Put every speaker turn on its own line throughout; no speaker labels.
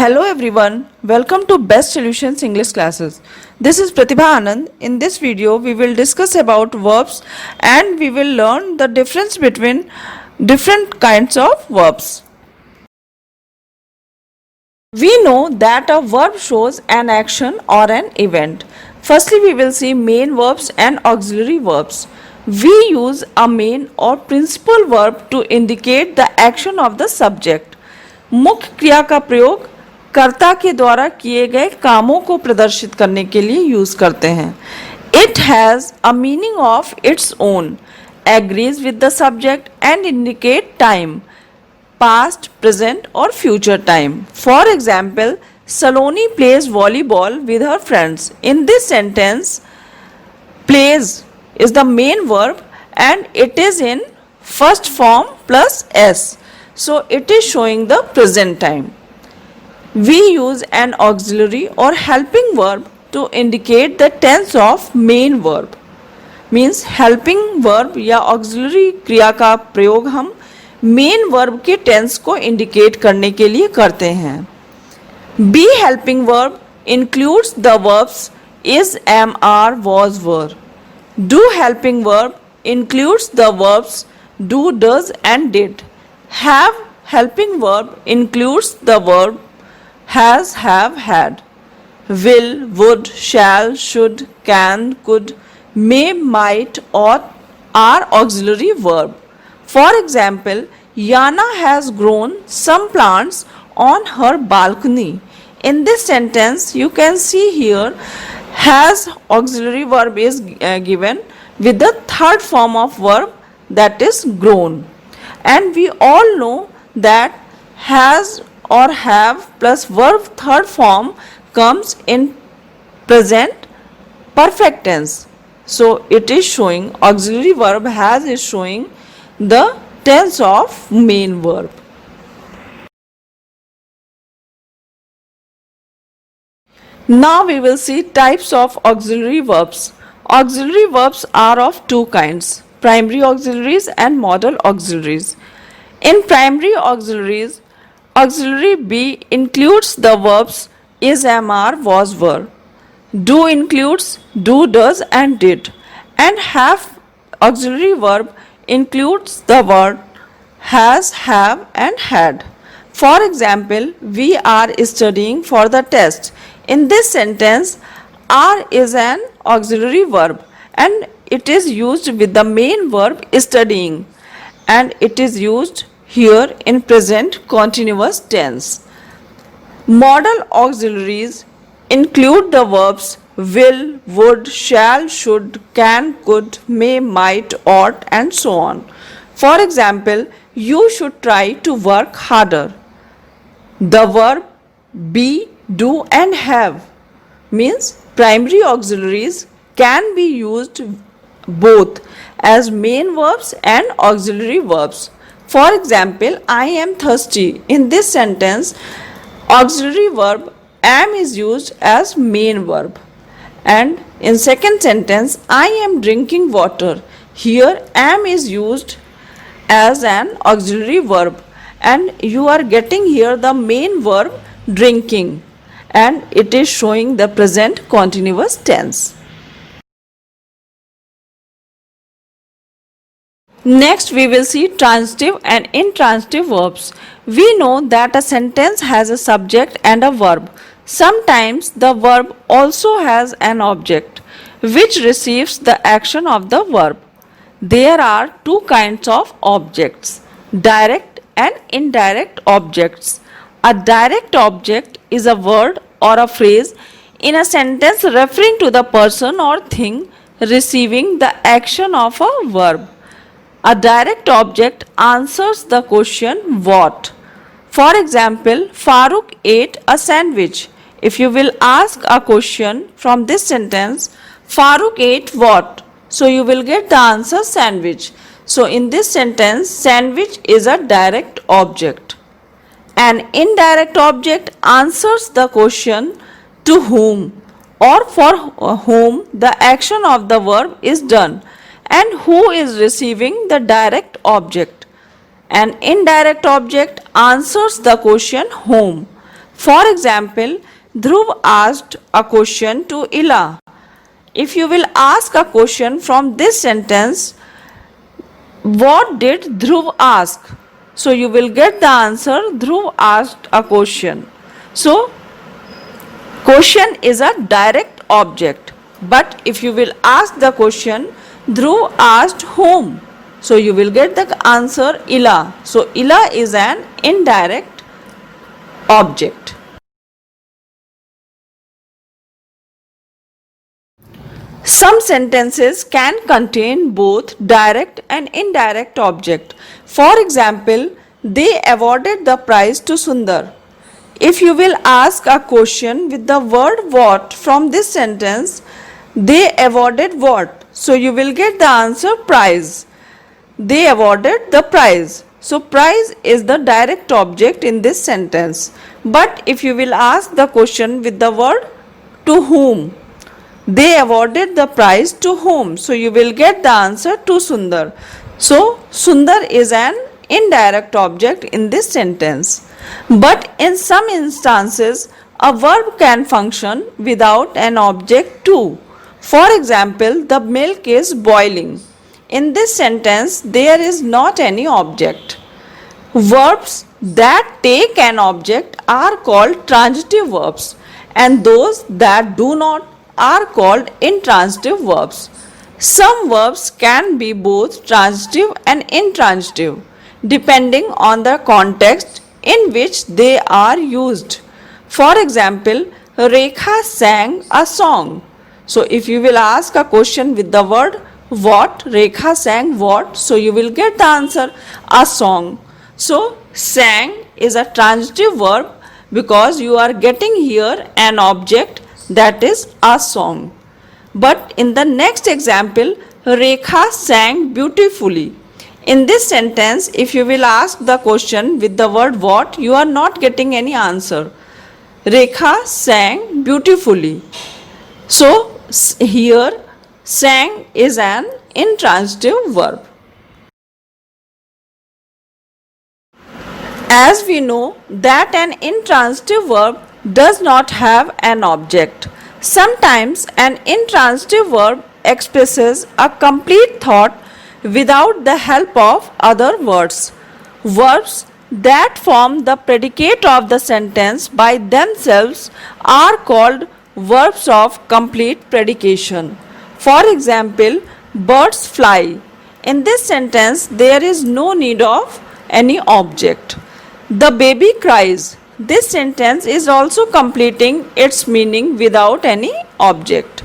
Hello everyone, welcome to Best Solutions English classes. This is Pratibha Anand. In this video, we will discuss about verbs and we will learn the difference between different kinds of verbs. We know that a verb shows an action or an event. Firstly, we will see main verbs and auxiliary verbs. We use a main or principal verb to indicate the action of the subject. मुख्य क्रिया का प्रयोग कर्ता के द्वारा किए गए कामों को प्रदर्शित करने के लिए यूज करते हैं. It has a meaning of its own, agrees with the subject and indicate time, past, present or future time. For example, Saloni plays volleyball with her friends. In this sentence, plays is the main verb and it is in first form plus s. So it is showing the present time. We use an auxiliary or helping verb to indicate the tense of main verb. Means helping verb या auxiliary क्रिया का प्रयोग हम main verb के tense को indicate करने के लिए करते हैं. Be helping verb includes the verbs is, am, are, was, were. Do helping verb includes the verbs do, does and did. Have helping verb includes the verb has, have, had. Will, would, shall, should, can, could, may, might, ought are auxiliary verb. For example, Yana has grown some plants on her balcony. In this sentence, you can see here has auxiliary verb is given with the third form of verb, that is grown. And we all know that has or have plus verb third form comes in present perfect tense. So it is showing auxiliary verb has is showing the tense of main verb. Now we will see types of auxiliary verbs. Auxiliary verbs are of two kinds, primary auxiliaries and modal auxiliaries. In primary auxiliaries, auxiliary B includes the verbs is, am, are, was, were. Do includes do, does and did. And have auxiliary verb includes the word has, have and had. For example, we are studying for the test. In this sentence, are is an auxiliary verb and it is used with the main verb studying and it is used here in present continuous tense. Modal auxiliaries include the verbs will, would, shall, should, can, could, may, might, ought and so on. For example, you should try to work harder. The verb be, do and have means primary auxiliaries can be used both as main verbs and auxiliary verbs. For example, I am thirsty. In this sentence, auxiliary verb am is used as main verb. And in second sentence, I am drinking water. Here am is used as an auxiliary verb and you are getting here the main verb drinking and it is showing the present continuous tense. Next, we will see transitive and intransitive verbs. We know that a sentence has a subject and a verb. Sometimes the verb also has an object which receives the action of the verb. There are two kinds of objects, direct and indirect objects. A direct object is a word or a phrase in a sentence referring to the person or thing receiving the action of a verb. A direct object answers the question what. For example, Farooq ate a sandwich. If you will ask a question from this sentence, Farooq ate what? So you will get the answer sandwich. So in this sentence, sandwich is a direct object. An indirect object answers the question to whom or for whom the action of the verb is done and who is receiving the direct object. An indirect object answers the question whom. For example, Dhruv asked a question to Ila. If you will ask a question from this sentence, what did Dhruv ask? So you will get the answer, Dhruv asked a question. So question is a direct object. But if you will ask the question, Dhruv asked whom? So you will get the answer Ila. So Ila is an indirect object. Some sentences can contain both direct and indirect object. For example, they awarded the prize to Sundar. If you will ask a question with the word what from this sentence, they awarded what? So you will get the answer prize. They awarded the prize. So prize is the direct object in this sentence. But if you will ask the question with the word to whom, they awarded the prize to whom? So you will get the answer to Sundar. So Sundar is an indirect object in this sentence. But in some instances, a verb can function without an object too. For example, the milk is boiling. In this sentence, there is not any object. Verbs that take an object are called transitive verbs, and those that do not are called intransitive verbs. Some verbs can be both transitive and intransitive depending on the context in which they are used. For example, Rekha sang a song. So if you will ask a question with the word what, Rekha sang what, so you will get the answer a song. So sang is a transitive verb because you are getting here an object, that is a song. But in the next example, Rekha sang beautifully. In this sentence, if you will ask the question with the word what, you are not getting any answer. Rekha sang beautifully. So here sang is an intransitive verb. As we know that an intransitive verb does not have an object. Sometimes an intransitive verb expresses a complete thought without the help of other words. Verbs that form the predicate of the sentence by themselves are called verbs of complete predication. For example, birds fly. In this sentence, there is no need of any object. The baby cries. This sentence is also completing its meaning without any object.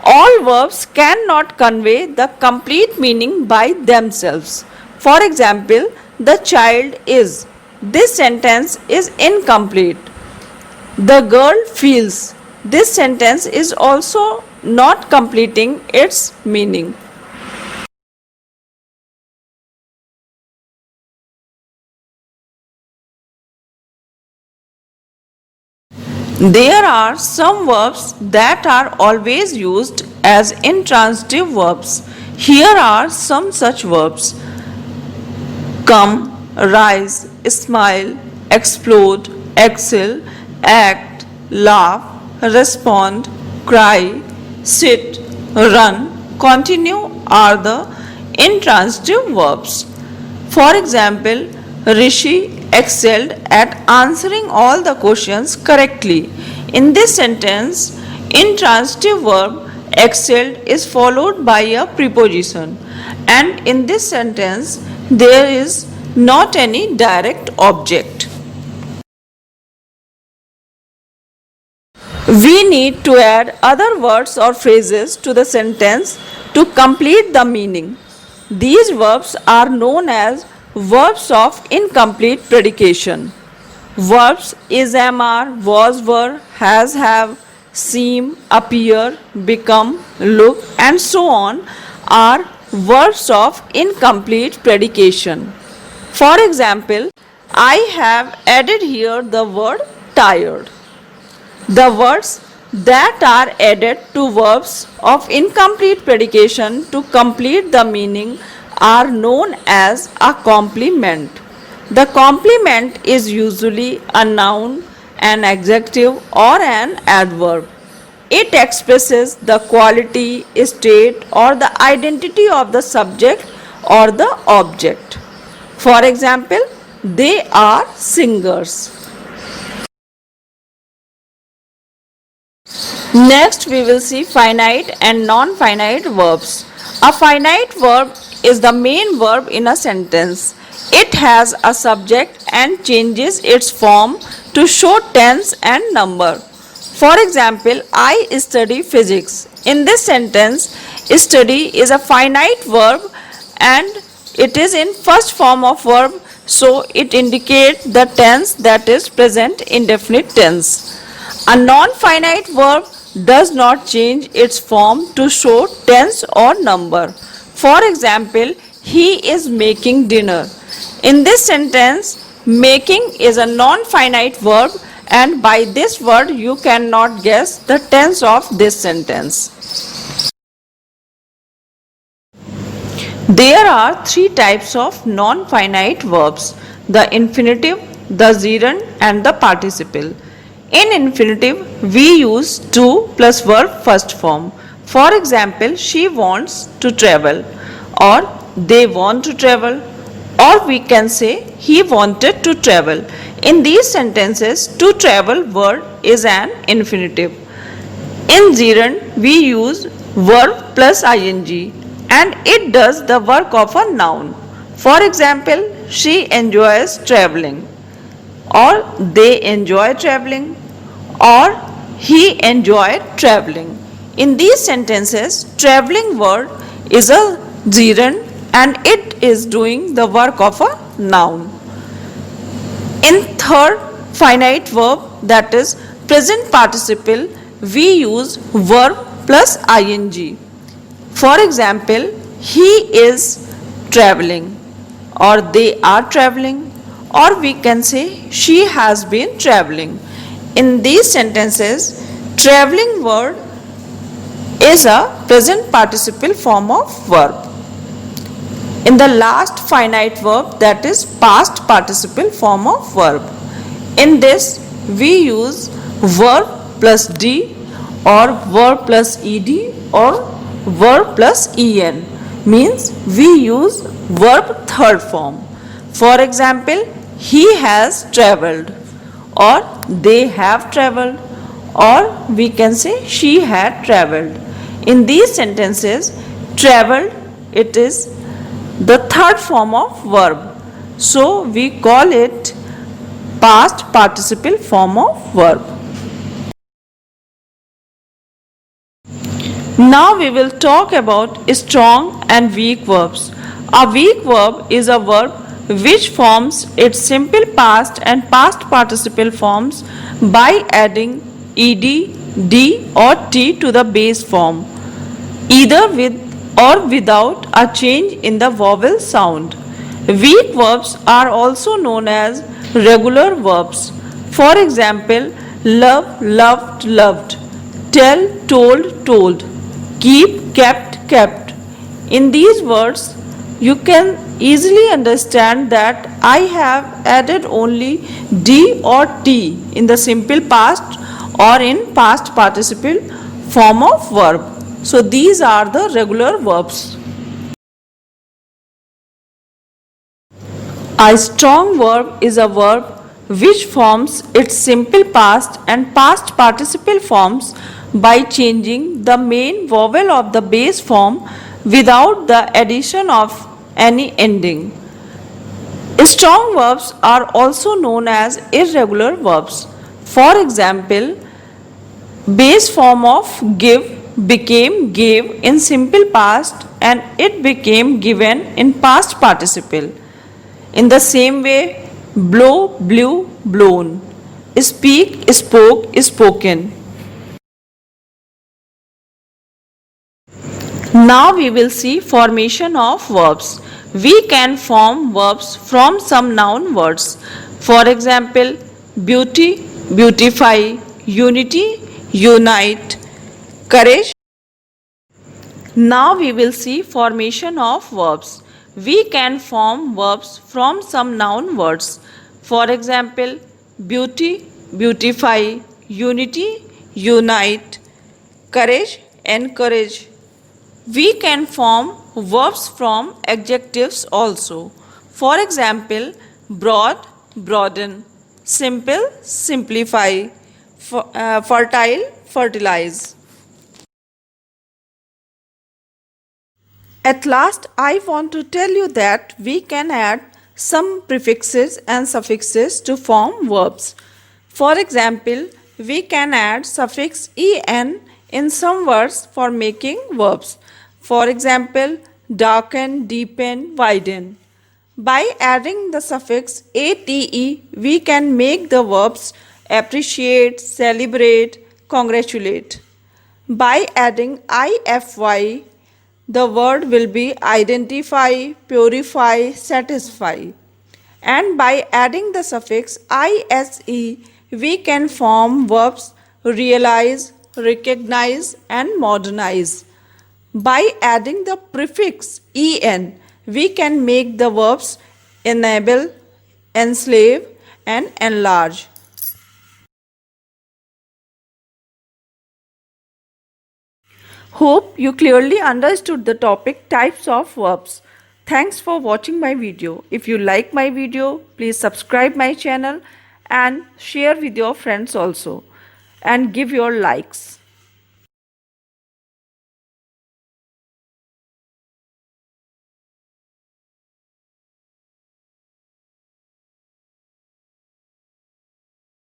All verbs cannot convey the complete meaning by themselves. For example, the child is. This sentence is incomplete. The girl feels. This sentence is also not completing its meaning. There are some verbs that are always used as intransitive verbs. Here are some such verbs: come, rise, smile, explode, excel, act, laugh, respond, cry, sit, run, continue are the intransitive verbs. For example, Rishi excelled at answering all the questions correctly. In this sentence, intransitive verb excelled is followed by a preposition, and in this sentence there is not any direct object. We need to add other words or phrases to the sentence to complete the meaning. These verbs are known as verbs of incomplete predication. Verbs is, am, are, was, were, has, have, seem, appear, become, look, and so on are verbs of incomplete predication. For example, I have added here the word tired. The words that are added to verbs of incomplete predication to complete the meaning are known as a complement. The complement is usually a noun, an adjective, or an adverb. It expresses the quality, state, or the identity of the subject or the object. For example, they are singers. Next, we will see finite and non-finite verbs. A finite verb is the main verb in a sentence. It has a subject and changes its form to show tense and number. For example, I study physics. In this sentence, study is a finite verb and it is in first form of verb, so it indicates the tense, that is present indefinite tense. A non-finite verb does not change its form to show tense or number. For example, he is making dinner. In this sentence, making is a non-finite verb, and by this word you cannot guess the tense of this sentence. There are three types of non-finite verbs: the infinitive, the gerund, and the participle. In infinitive, we use to plus verb first form. For example, she wants to travel, or they want to travel, or we can say he wanted to travel. In these sentences, to travel word is an infinitive. In gerund, we use verb plus ing and it does the work of a noun. For example, she enjoys traveling, or they enjoy traveling, or he enjoyed traveling. In these sentences, traveling word is a gerund and it is doing the work of a noun. In third finite verb, that is present participle, we use verb plus ing. For example, he is traveling, or they are traveling, or we can say she has been traveling. In these sentences, traveling word is a present participle form of verb. In the last finite verb, that is past participle form of verb. In this, we use verb plus d, or verb plus ed, or verb plus en, means we use verb third form. For example, he has traveled, or they have traveled, or we can say she had traveled. In these sentences, traveled, it is the third form of verb, so we call it past participle form of verb. Now we will talk about strong and weak verbs. A weak verb is a verb which forms its simple past and past participle forms by adding ed, d or t to the base form, either with or without a change in the vowel sound. Weak verbs are also known as regular verbs. For example, love, loved, loved, tell, told, told, keep, kept, kept. In these words, you can easily understand that I have added only d or t in the simple past or in past participle form of verb. So these are the regular verbs. A strong verb is a verb which forms its simple past and past participle forms by changing the main vowel of the base form without the addition of any ending. Strong verbs are also known as irregular verbs. For example, base form of give became gave in simple past and it became given in past participle. In the same way, blow, blew, blown, speak, spoke, spoken. Now we will see formation of verbs. We can form verbs from some noun words. For example, beauty, beautify, unity, unite, courage. Now we will see formation of verbs. We can form verbs from some noun words. For example, beauty, beautify, unity, unite, courage, encourage. We can form verbs from adjectives also. For example, broad, broaden, simple, simplify, fertile, fertilize. At last, I want to tell you that we can add some prefixes and suffixes to form verbs. For example, we can add suffix en in some words for making verbs. For example, darken, deepen, widen. By adding the suffix ate, we can make the verbs appreciate, celebrate, congratulate. By adding ify, the word will be identify, purify, satisfy. And by adding the suffix ise, we can form verbs realize, recognize, and modernize. By adding the prefix en, we can make the verbs enable, enslave, and enlarge. Hope you clearly understood the topic types of verbs. Thanks for watching my video. If you like my video, please subscribe my channel and share with your friends also and give your likes.